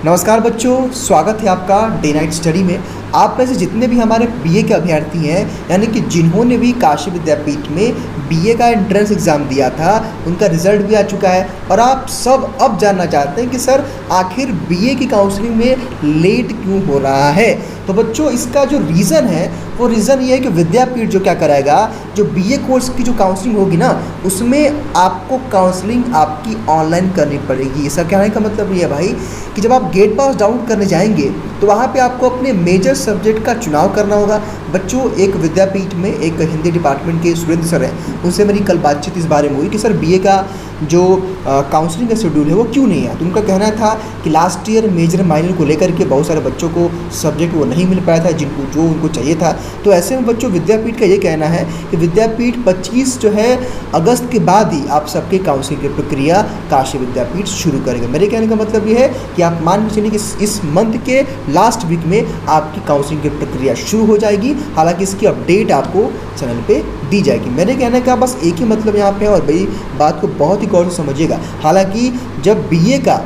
नमस्कार बच्चों, स्वागत है आपका डे नाइट स्टडी में। आप में से जितने भी हमारे बीए के अभ्यर्थी हैं, यानी कि जिन्होंने भी काशी विद्यापीठ में बीए का एंट्रेंस एग्ज़ाम दिया था, उनका रिजल्ट भी आ चुका है और आप सब अब जानना चाहते हैं कि सर आखिर बीए की काउंसलिंग में लेट क्यों हो रहा है। तो बच्चों, इसका जो रीज़न है वो रीज़न ये है कि विद्यापीठ जो क्या कराएगा, जो बीए कोर्स की जो काउंसलिंग होगी ना, उसमें आपको काउंसलिंग आपकी ऑनलाइन करनी पड़ेगी। इसका कहने का मतलब ये है भाई कि जब आप गेट पास डाउन करने जाएंगे तो वहाँ पे आपको अपने मेजर सब्जेक्ट का चुनाव करना होगा। बच्चों, एक विद्यापीठ में एक हिंदी डिपार्टमेंट के सुरेंद्र सर हैं, उनसे मेरी कल बातचीत इस बारे में हुई कि सर बीए का जो काउंसलिंग का शेड्यूल है वो क्यों नहीं है। तो उनका कहना था कि लास्ट ईयर मेजर माइनर को लेकर के बहुत सारे बच्चों को सब्जेक्ट वो नहीं मिल पाया था जिनको जो उनको चाहिए था। तो ऐसे में बच्चों, विद्यापीठ का ये कहना है कि विद्यापीठ 25 जो है अगस्त के बाद ही आप सबके काउंसलिंग की प्रक्रिया काशी विद्यापीठ शुरू करेगा। मेरे कहने का मतलब ये है कि आप मान के चलिए कि इस मंथ के लास्ट वीक में आपकी काउंसलिंग की प्रक्रिया शुरू हो जाएगी। हालांकि इसकी अपडेट आपको चैनल पे दी जाएगी। मेरे कहने का बस एक ही मतलब यहाँ पे है, और भाई बात को बहुत ही गौर से समझिएगा। हालांकि जब बीए का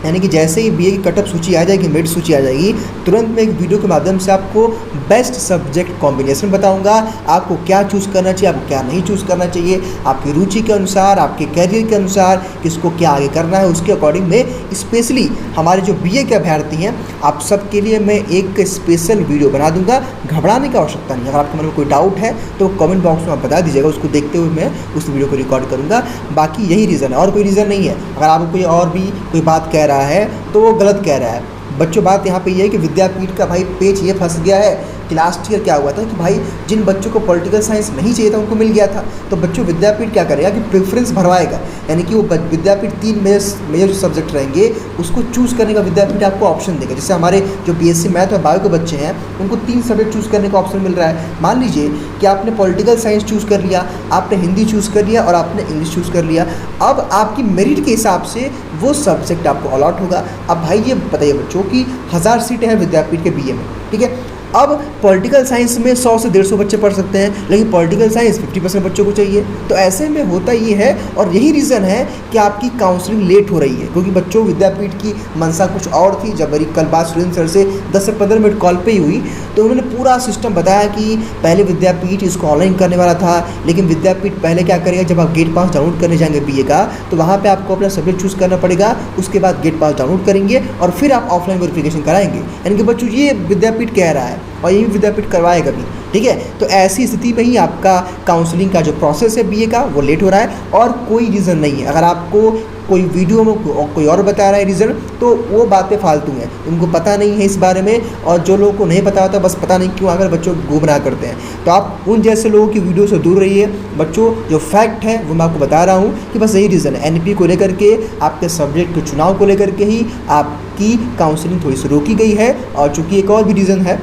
यानी कि जैसे ही बीए की कटअप सूची आ जाएगी, मेरिट सूची आ जाएगी, तुरंत मैं एक वीडियो के माध्यम से आपको बेस्ट सब्जेक्ट कॉम्बिनेशन बताऊंगा। आपको क्या चूज़ करना चाहिए, आपको क्या नहीं चूज़ करना चाहिए, आपकी रुचि के अनुसार, आपके करियर के अनुसार किसको क्या आगे करना है, उसके अकॉर्डिंग में स्पेशली हमारे जो बीए के अभ्यर्थी हैं आप सबके लिए मैं एक स्पेशल वीडियो बना दूंगा। घबराने की आवश्यकता नहीं है। अगर आपके मन में कोई डाउट है तो कमेंट बॉक्स में आप बता दीजिएगा, उसको देखते हुए मैं उस वीडियो को रिकॉर्ड करूँगा। बाकी यही रीज़न है और कोई रीज़न नहीं है। अगर आपको कोई और भी कोई बात कह रहा है तो वो गलत कह रहा है। बच्चों, बात यहाँ पे ये है कि विद्यापीठ का भाई पेच ये फंस गया है कि लास्ट ईयर क्या हुआ था कि भाई जिन बच्चों को पॉलिटिकल साइंस नहीं चाहिए था उनको मिल गया था। तो बच्चों, विद्यापीठ क्या करेगा कि प्रेफरेंस भरवाएगा, यानी कि वो विद्यापीठ 3 मेजर जो सब्जेक्ट रहेंगे उसको चूज़ करने का विद्यापीठ आपको ऑप्शन देगा। जैसे हमारे जो बीएससी मैथ और बायो के बच्चे हैं उनको 3 सब्जेक्ट चूज़ करने का ऑप्शन मिल रहा है। मान लीजिए कि आपने पॉलिटिकल साइंस चूज़ कर लिया, आपने हिंदी चूज़ कर लिया और आपने इंग्लिश चूज़ कर लिया। अब आपकी मेरिट के हिसाब से वो सब्जेक्ट आपको अलॉट होगा। अब भाई ये बताइए बच्चों कि 1000 सीटें हैं विद्यापीठ के बीए में, ठीक है। अब पॉलिटिकल साइंस में 100 से 150 बच्चे पढ़ सकते हैं, लेकिन पॉलिटिकल साइंस 50% बच्चों को चाहिए। तो ऐसे में होता ये है और यही रीज़न है कि आपकी काउंसलिंग लेट हो रही है, क्योंकि बच्चों विद्यापीठ की मंशा कुछ और थी। जब मेरी कल बात सुरेंद्र सर से 10 से 15 मिनट कॉल पे ही हुई तो उन्होंने पूरा सिस्टम बताया कि पहले विद्यापीठ इसको ऑनलाइन करने वाला था, लेकिन विद्यापीठ पहले क्या करेगा, जब आप गेट पास डाउनलोड करने जाएंगे बीए का तो वहाँ पर आपको अपना सब्जेक्ट चूज़ करना पड़ेगा। उसके बाद गेट पास डाउनलोड करेंगे और फिर आप ऑफलाइन वेरिफिकेशन कराएंगे। यानी कि बच्चों, ये विद्यापीठ कह रहा है और यही विद्यापीठ करवाएगा भी, ठीक है। तो ऐसी स्थिति में ही आपका काउंसलिंग का जो प्रोसेस है बीए का वो लेट हो रहा है और कोई रीज़न नहीं है। अगर आपको कोई वीडियो में कोई और बता रहा है रीज़न तो वो बातें फालतू हैं, उनको पता नहीं है इस बारे में। और जो लोगों को नहीं पता होता बस पता नहीं क्यों आकर बच्चों को गुमराह करते हैं। तो आप उन जैसे लोगों की वीडियो से दूर रहिए। बच्चों, जो फैक्ट है वो मैं आपको बता रहा हूँ कि बस यही रीज़न है। एनपी को लेकर के, आपके सब्जेक्ट के चुनाव को लेकर के ही आपकी काउंसलिंग थोड़ी सी रोकी गई है। और चूँकि एक और भी रीज़न है,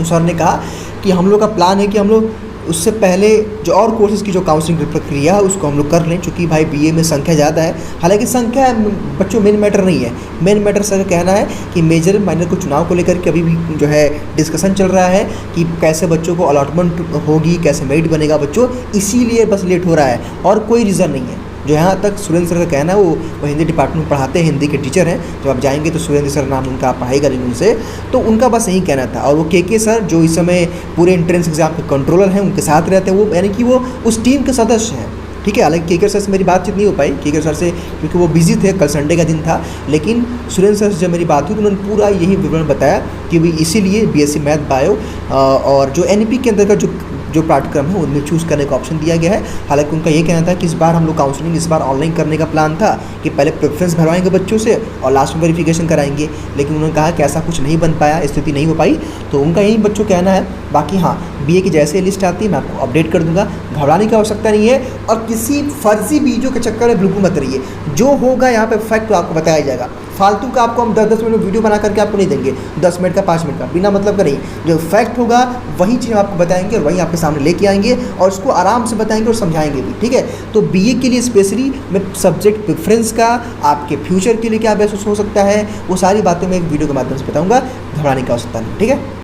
सर ने कहा कि हम लोग का प्लान है कि हम लोग उससे पहले जो और कोर्सेज़ की जो काउंसलिंग की प्रक्रिया है उसको हम लोग कर लें, चूँकि भाई बीए में संख्या ज़्यादा है। हालांकि संख्या बच्चों मेन मैटर नहीं है। मेन मैटर सर का कहना है कि मेजर माइनर को चुनाव को लेकर के अभी भी जो है डिस्कशन चल रहा है कि कैसे बच्चों को अलॉटमेंट होगी, कैसे मेरिट बनेगा बच्चों, इसीलिए बस लेट हो रहा है और कोई रीज़न नहीं है। जो यहाँ तक सुरेंद्र सर का कहना है वो हिंदी डिपार्टमेंट में पढ़ाते हैं, हिंदी के टीचर हैं। जब आप जाएंगे तो सुरेंद्र सर नाम उनका आप पढ़ाई करेंगे उनसे, तो उनका बस यही कहना था। और वो के सर जो इस समय पूरे एंट्रेंस एग्जाम के कंट्रोलर हैं, उनके साथ रहते हैं, वो यानी कि वो उस टीम के सदस्य हैं, ठीक है। हालांकि केकर सर से मेरी बातचीत नहीं हो पाई, केकर सर से, क्योंकि वो बिजी थे, कल संडे का दिन था। लेकिन सुरेंद्र सर से जब मेरी बात हुई तो उन्होंने पूरा यही विवरण बताया कि भाई इसीलिए बीएससी मैथ बायो और जो एनपी के अंदर का जो पाठ्यक्रम है उनमें चूज़ करने का ऑप्शन दिया गया है। हालांकि उनका ये कहना था कि इस बार हम लोग काउंसलिंग इस बार ऑनलाइन करने का प्लान था कि पहले प्रेफरेंस भरवाएंगे बच्चों से और लास्ट में वेरिफिकेशन कराएंगे, लेकिन उन्होंने कहा कि ऐसा कुछ नहीं बन पाया, स्थिति नहीं हो पाई। तो उनका यही बच्चों कहना है। बाकी हाँ, बीए की जैसे लिस्ट आती है मैं आपको अपडेट कर दूंगा, घबराने की आवश्यकता नहीं है। और किसी फर्जी वीडियो के चक्कर में बिल्कुल मत रहिए। जो होगा यहाँ पे फैक्ट आपको बताया जाएगा। फालतू का आपको हम 10-10 मिनट में वीडियो बना करके आपको नहीं देंगे, 10 मिनट का 5 मिनट का बिना मतलब का नहीं। जो फैक्ट होगा वही चीज़ हम आपको बताएंगे और वही आपके सामने लेके आएंगे और उसको आराम से बताएंगे और समझाएंगे भी, ठीक है। तो बीए के लिए स्पेशली मैं सब्जेक्ट प्रेफरेंस का, आपके फ्यूचर के लिए क्या बेस्ट हो सकता है, वो सारी बातें मैं एक वीडियो के माध्यम से बताऊँगा। घबराने की आवश्यकता नहीं, ठीक है।